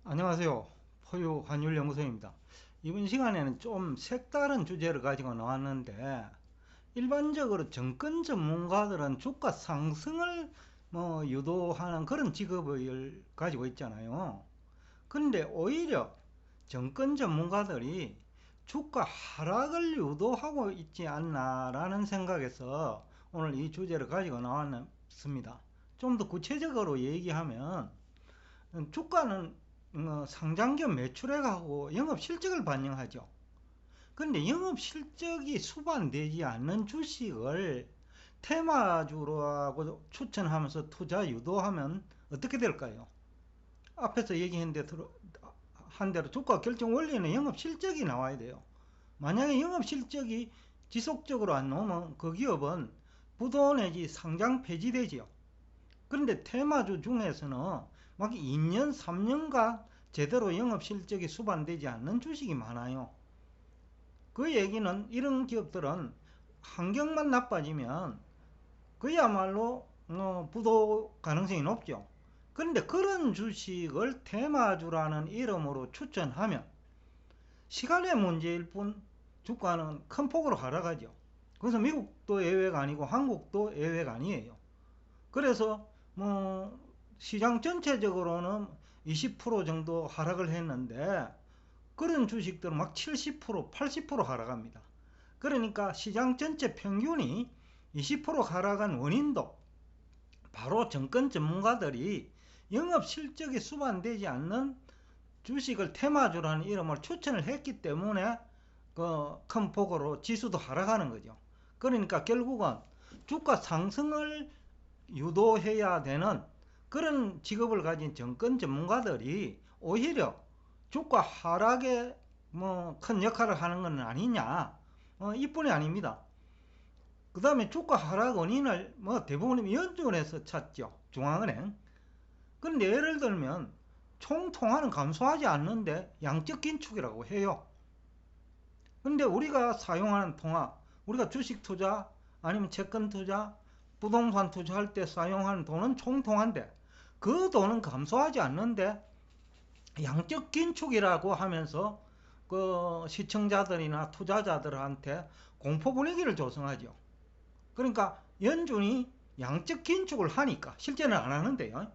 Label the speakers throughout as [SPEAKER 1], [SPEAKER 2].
[SPEAKER 1] 안녕하세요. 포유 환율연구소입니다. 이번 시간에는 좀 색다른 주제를 가지고 나왔는데, 일반적으로 정권 전문가들은 주가 상승을 유도하는 그런 직업을 가지고 있잖아요. 그런데 오히려 정권 전문가들이 주가 하락을 유도하고 있지 않나라는 생각에서 오늘 이 주제를 가지고 나왔습니다. 좀 더 구체적으로 얘기하면, 주가는 상장기업 매출액하고 영업실적을 반영하죠. 그런데 영업실적이 수반되지 않는 주식을 테마주라고 추천하면서 투자 유도하면 어떻게 될까요? 앞에서 한 대로 주가 결정 원리는 영업실적이 나와야 돼요. 만약에 영업실적이 지속적으로 안 나오면 그 기업은 부도 내지 상장 폐지되지요. 그런데 테마주 중에서는 막 2년, 3년간 제대로 영업 실적이 수반되지 않는 주식이 많아요. 그 얘기는 이런 기업들은 환경만 나빠지면 그야말로 부도 가능성이 높죠. 그런데 그런 주식을 테마주라는 이름으로 추천하면 시간의 문제일 뿐 주가는 큰 폭으로 하락하죠. 그래서 미국도 예외가 아니고 한국도 예외가 아니에요. 그래서 시장 전체적으로는 20% 정도 하락을 했는데 그런 주식들은 막 70%, 80% 하락합니다. 그러니까 시장 전체 평균이 20% 하락한 원인도 바로 정권 전문가들이 영업 실적이 수반되지 않는 주식을 테마주라는 이름을 추천을 했기 때문에 그 큰 폭으로 지수도 하락하는 거죠. 그러니까 결국은 주가 상승을 유도해야 되는 그런 직업을 가진 정권 전문가들이 오히려 주가 하락에 큰 역할을 하는 건 아니냐, 이뿐이 아닙니다. 그 다음에 주가 하락 원인을 대부분 연준에서 찾죠. 중앙은행. 그런데 예를 들면 총 통화는 감소하지 않는데 양적 긴축이라고 해요. 근데 우리가 사용하는 통화, 우리가 주식 투자 아니면 채권 투자, 부동산 투자할 때 사용하는 돈은 총 통화인데 그 돈은 감소하지 않는데 양적 긴축이라고 하면서 그 시청자들이나 투자자들한테 공포 분위기를 조성하죠. 그러니까 연준이 양적 긴축을 하니까 실제는 안 하는데요.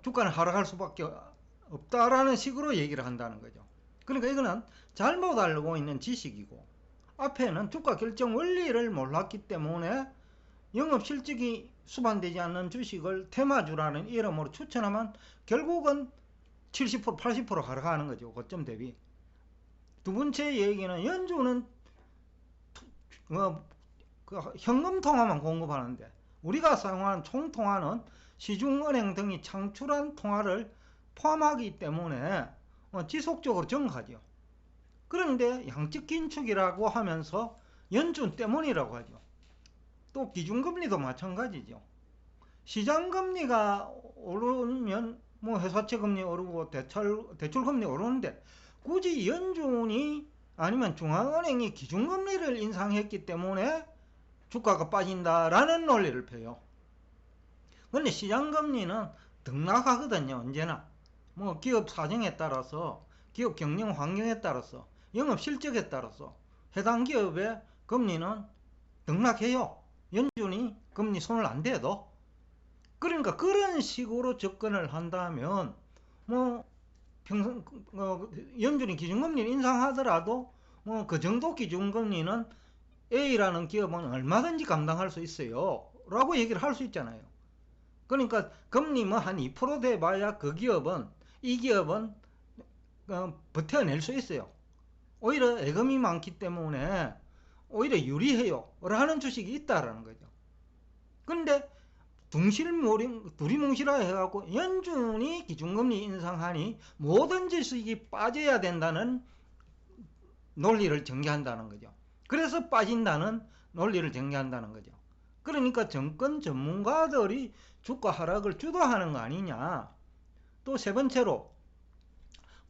[SPEAKER 1] 주가는 하락할 수밖에 없다라는 식으로 얘기를 한다는 거죠. 그러니까 이거는 잘못 알고 있는 지식이고 앞에는 주가 결정 원리를 몰랐기 때문에 영업 실적이 수반되지 않는 주식을 테마주라는 이름으로 추천하면 결국은 70%, 80% 하락하는 거죠. 고점 대비. 두 번째 얘기는 연준은 현금 통화만 공급하는데 우리가 사용하는 총통화는 시중은행 등이 창출한 통화를 포함하기 때문에 지속적으로 증가하죠. 그런데 양적 긴축이라고 하면서 연준 때문이라고 하죠. 또 기준금리도 마찬가지죠. 시장금리가 오르면 회사채 금리 오르고 대출금리 오르는데 굳이 연준이 아니면 중앙은행이 기준금리를 인상했기 때문에 주가가 빠진다라는 논리를 펴요. 그런데 시장금리는 등락하거든요. 언제나 기업 사정에 따라서, 기업 경영 환경에 따라서, 영업 실적에 따라서 해당 기업의 금리는 등락해요. 연준이 금리 손을 안 대도. 그러니까 그런 식으로 접근을 한다면 평생 연준이 기준금리를 인상하더라도 그 정도 기준금리는 A라는 기업은 얼마든지 감당할 수 있어요 라고 얘기를 할 수 있잖아요. 그러니까 금리 한 2% 돼봐야 이 기업은 버텨낼 수 있어요. 오히려 예금이 많기 때문에 오히려 유리해요 라는 주식이 있다라는 거죠. 근데 두리뭉실하 해갖고 연준이 기준금리 인상하니 모든 주식이 빠져야 된다는 논리를 전개한다는 거죠. 그래서 빠진다는 논리를 전개한다는 거죠. 그러니까 정권 전문가들이 주가 하락을 주도하는 거 아니냐. 또 세 번째로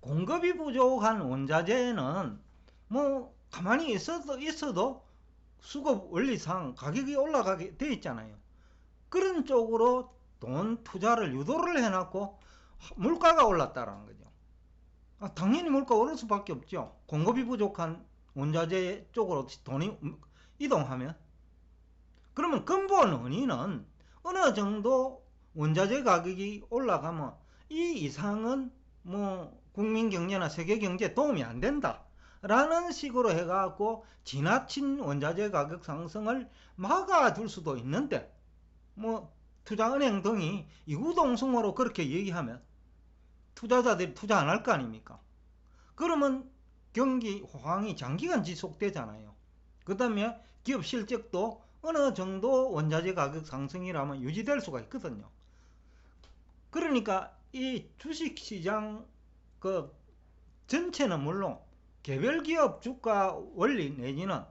[SPEAKER 1] 공급이 부족한 원자재는 가만히 있어도 수급 원리상 가격이 올라가게 돼 있잖아요. 그런 쪽으로 돈 투자를 유도를 해놨고 물가가 올랐다는 거죠. 당연히 물가 오를 수밖에 없죠. 공급이 부족한 원자재 쪽으로 돈이 이동하면. 그러면 근본 원인은 어느 정도 원자재 가격이 올라가면 이 이상은 뭐 국민 경제나 세계 경제에 도움이 안 된다 라는 식으로 해갖고 지나친 원자재 가격 상승을 막아줄 수도 있는데, 뭐 투자은행 등이 이구동성으로 그렇게 얘기하면 투자자들이 투자 안 할 거 아닙니까? 그러면 경기 호황이 장기간 지속되잖아요. 그 다음에 기업 실적도 어느 정도 원자재 가격 상승이라면 유지될 수가 있거든요. 그러니까 이 주식시장 그 전체는 물론 개별 기업 주가 원리 내지는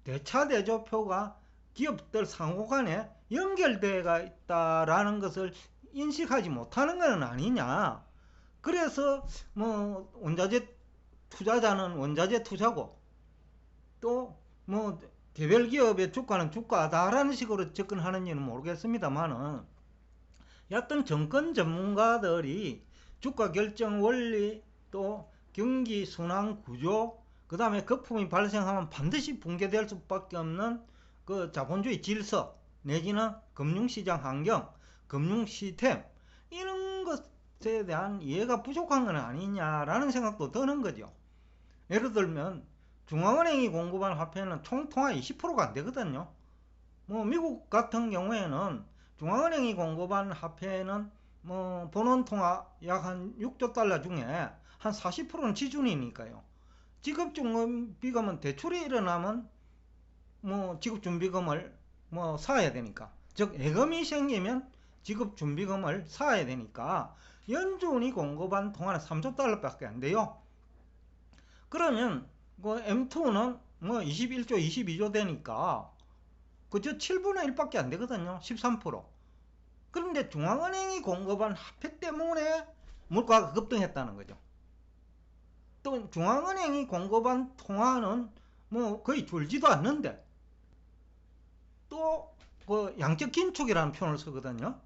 [SPEAKER 1] 대차대조표가 기업들 상호 간에 연결되어 있다라는 것을 인식하지 못하는 것은 아니냐. 그래서 뭐 원자재 투자자는 원자재 투자고 또 뭐 개별 기업의 주가는 주가다라는 식으로 접근하는지는 모르겠습니다만은, 여하튼 정권 전문가들이 주가 결정 원리 또 경기 순환 구조, 그 다음에 거품이 발생하면 반드시 붕괴될 수밖에 없는 그 자본주의 질서 내지는 금융시장 환경, 금융 시스템, 이런 것에 대한 이해가 부족한 건 아니냐라는 생각도 드는 거죠. 예를 들면 중앙은행이 공급한 화폐는 총 통화 20%가 안 되거든요. 뭐 미국 같은 경우에는 중앙은행이 공급한 화폐는 뭐 본원 통화 약 한 6조 달러 중에 한 40%는 지준이니까요. 지급준비금은 대출이 일어나면 뭐 지급준비금을 뭐 사야 되니까, 즉 예금이 생기면 지급준비금을 사야 되니까 연준이 공급한 통화는 3조 달러밖에 안 돼요. 그러면 그 M2는 뭐 21조 22조 되니까 그저 7분의 1밖에 안 되거든요. 13%. 그런데 중앙은행이 공급한 화폐 때문에 물가가 급등했다는 거죠. 또 중앙은행이 공급한 통화는 뭐 거의 줄지도 않는데 또 그 양적 긴축이라는 표현을 쓰거든요.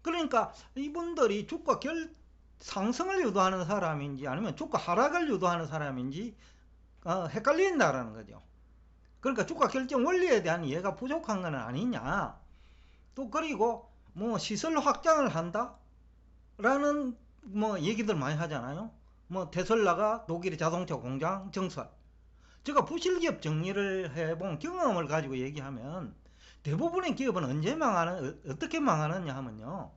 [SPEAKER 1] 그러니까 이분들이 주가 상승을 유도하는 사람인지 아니면 주가 하락을 유도하는 사람인지 헷갈린다라는 거죠. 그러니까 주가 결정 원리에 대한 이해가 부족한 건 아니냐. 또 그리고 뭐 시설 확장을 한다 라는 뭐 얘기들 많이 하잖아요. 뭐 테슬라가 독일의 자동차 공장 증설. 제가 부실기업 정리를 해본 경험을 가지고 얘기하면 대부분의 기업은 언제 어떻게 망하느냐 하면요,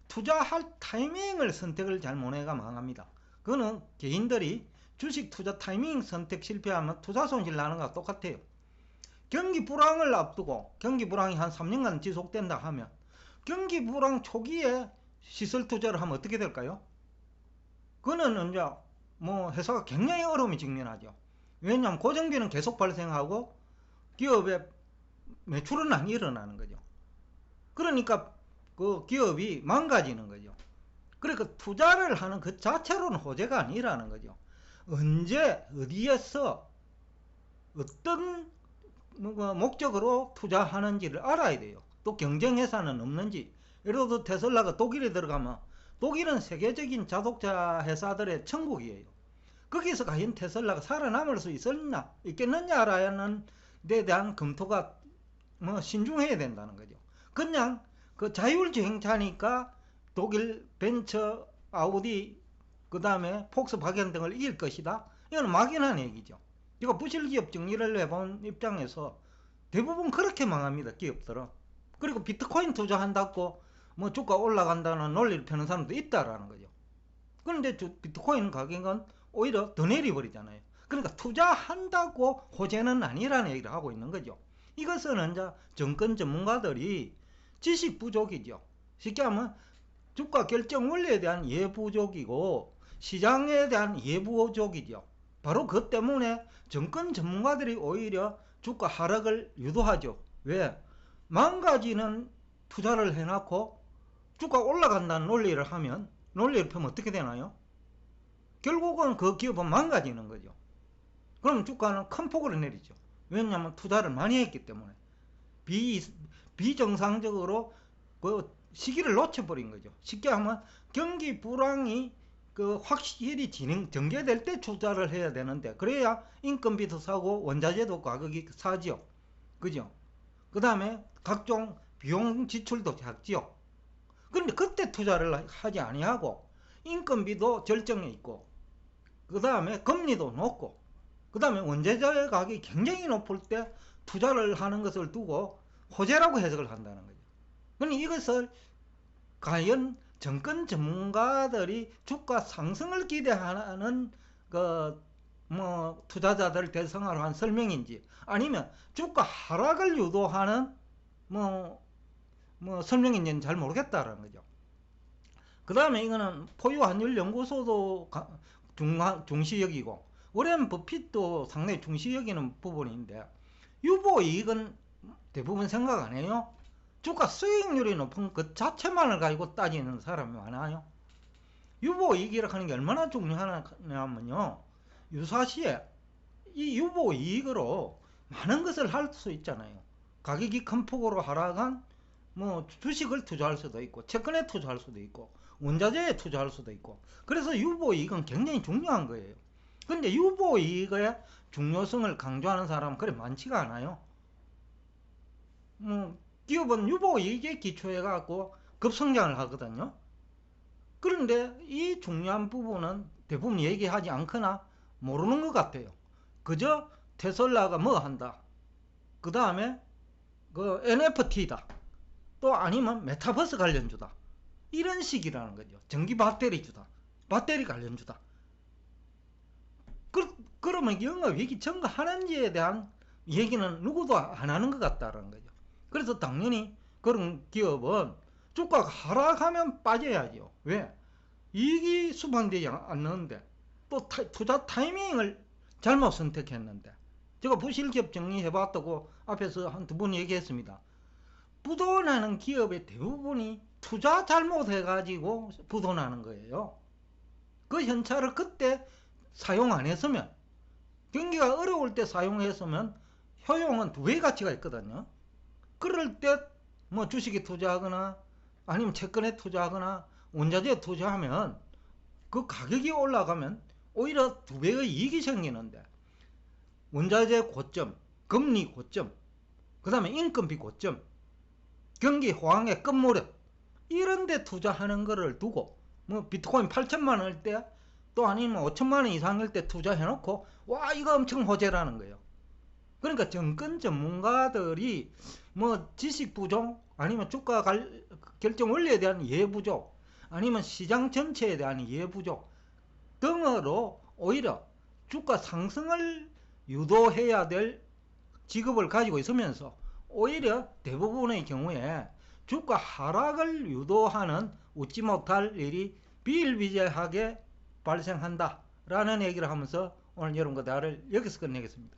[SPEAKER 1] 투자할 타이밍을 선택을 잘 못해가 망합니다. 그거는 개인들이 주식 투자 타이밍 선택 실패하면 투자 손실 나는 거와 똑같아요. 경기 불황을 앞두고 경기 불황이 한 3년간 지속된다 하면 경기 불황 초기에 시설 투자를 하면 어떻게 될까요? 그거는 이제 뭐 회사가 굉장히 어려움이 직면하죠. 왜냐하면 고정비는 계속 발생하고 기업의 매출은 안 일어나는 거죠. 그러니까 그 기업이 망가지는 거죠. 그러니까 투자를 하는 그 자체로는 호재가 아니라는 거죠. 언제 어디에서 어떤 목적으로 투자하는지를 알아야 돼요. 또 경쟁회사는 없는지. 예를 들어 테슬라가 독일에 들어가면 독일은 세계적인 자동차 회사들의 천국이에요. 거기서 과연 테슬라가 살아남을 수 있겠느냐라는 데 대한 검토가 뭐 신중해야 된다는 거죠. 그냥 그 자율주행차니까 독일 벤처, 아우디, 그 다음에 폭스바겐 등을 이길 것이다. 이건 막연한 얘기죠. 이거 부실기업 정리를 해본 입장에서 대부분 그렇게 망합니다. 기업들은. 그리고 비트코인 투자한다고 뭐 주가 올라간다는 논리를 펴는 사람도 있다라는 거죠. 그런데 비트코인 가격은 오히려 더 내려버리잖아요. 그러니까 투자한다고 호재는 아니라는 얘기를 하고 있는 거죠. 이것은 이제 정권 전문가들이 지식 부족이죠. 쉽게 하면 주가 결정 원리에 대한 이해 부족이고 시장에 대한 이해 부족이죠. 바로 그 때문에 정권 전문가들이 오히려 주가 하락을 유도하죠. 왜? 망가지는 투자를 해놓고 주가 올라간다는 논리를 하면, 논리를 펴면 어떻게 되나요? 결국은 그 기업은 망가지는 거죠. 그럼 주가는 큰 폭으로 내리죠. 왜냐하면 투자를 많이 했기 때문에. 비정상적으로 그 시기를 놓쳐버린 거죠. 쉽게 하면 경기 불황이 그 확실히 전개될 때 투자를 해야 되는데, 그래야 인건비도 싸고 원자재도 가격이 싸지요. 그죠? 그 다음에 각종 비용 지출도 작지요. 그런데 그때 투자를 하지 아니하고 인건비도 절정에 있고, 그 다음에 금리도 높고, 그 다음에 원자재 가격이 굉장히 높을 때 투자를 하는 것을 두고 호재라고 해석을 한다는 거죠. 그러니 이것을 과연 정권 전문가들이 주가 상승을 기대하는 투자자들 대상으로 한 설명인지, 아니면 주가 하락을 유도하는 설명인지는 잘 모르겠다라는 거죠. 그 다음에 이거는 포유 환율 연구소도 중시 여기고, 워렌 버핏도 상당히 중시 여기는 부분인데, 유보 이익은 대부분 생각 안 해요. 주가 수익률이 높은 것 자체만을 가지고 따지는 사람이 많아요. 유보이익이라고 하는 게 얼마나 중요하냐면요, 유사시에 이 유보이익으로 많은 것을 할 수 있잖아요. 가격이 큰 폭으로 하락한 주식을 투자할 수도 있고, 채권에 투자할 수도 있고, 원자재에 투자할 수도 있고, 그래서 유보이익은 굉장히 중요한 거예요. 근데 유보이익의 중요성을 강조하는 사람은 그래 많지가 않아요. 기업은 유보이익에 기초해 갖고 급성장을 하거든요. 그런데 이 중요한 부분은 대부분 얘기하지 않거나 모르는 것 같아요. 그저 테슬라가 뭐 한다, 그 다음에 그 NFT다, 또 아니면 메타버스 관련주다, 이런 식이라는 거죠. 전기 배터리주다, 배터리 관련주다. 그러면 영업이익이 증가하는지에 대한 얘기는 누구도 안 하는 것 같다는 거죠. 그래서 당연히 그런 기업은 주가가 하락하면 빠져야죠. 왜? 이익이 수반되지 않는데, 또 투자 타이밍을 잘못 선택했는데, 제가 부실기업 정리해봤다고 앞에서 한두 번 얘기했습니다. 부도나는 기업의 대부분이 투자 잘못해가지고 부도나는 거예요. 그 현찰을 그때 사용 안 했으면, 경기가 어려울 때 사용했으면 효용은 두 배의 가치가 있거든요. 그럴 때 주식에 투자하거나 아니면 채권에 투자하거나 원자재에 투자하면 그 가격이 올라가면 오히려 두 배의 이익이 생기는데, 원자재 고점, 금리 고점, 그 다음에 인건비 고점, 경기 호황의 끝무렵, 이런 데 투자하는 거를 두고 비트코인 8천만 원일 때, 또 아니면 5천만 원 이상일 때 투자해놓고 와 이거 엄청 호재라는 거예요. 그러니까 정권 전문가들이 지식 부족, 아니면 주가 결정 원리에 대한 이해 부족, 아니면 시장 전체에 대한 이해 부족 등으로 오히려 주가 상승을 유도해야 될 직업을 가지고 있으면서 오히려 대부분의 경우에 주가 하락을 유도하는 웃지 못할 일이 비일비재하게 발생한다 라는 얘기를 하면서 오늘 여러분과 대화를 여기서 끝내겠습니다.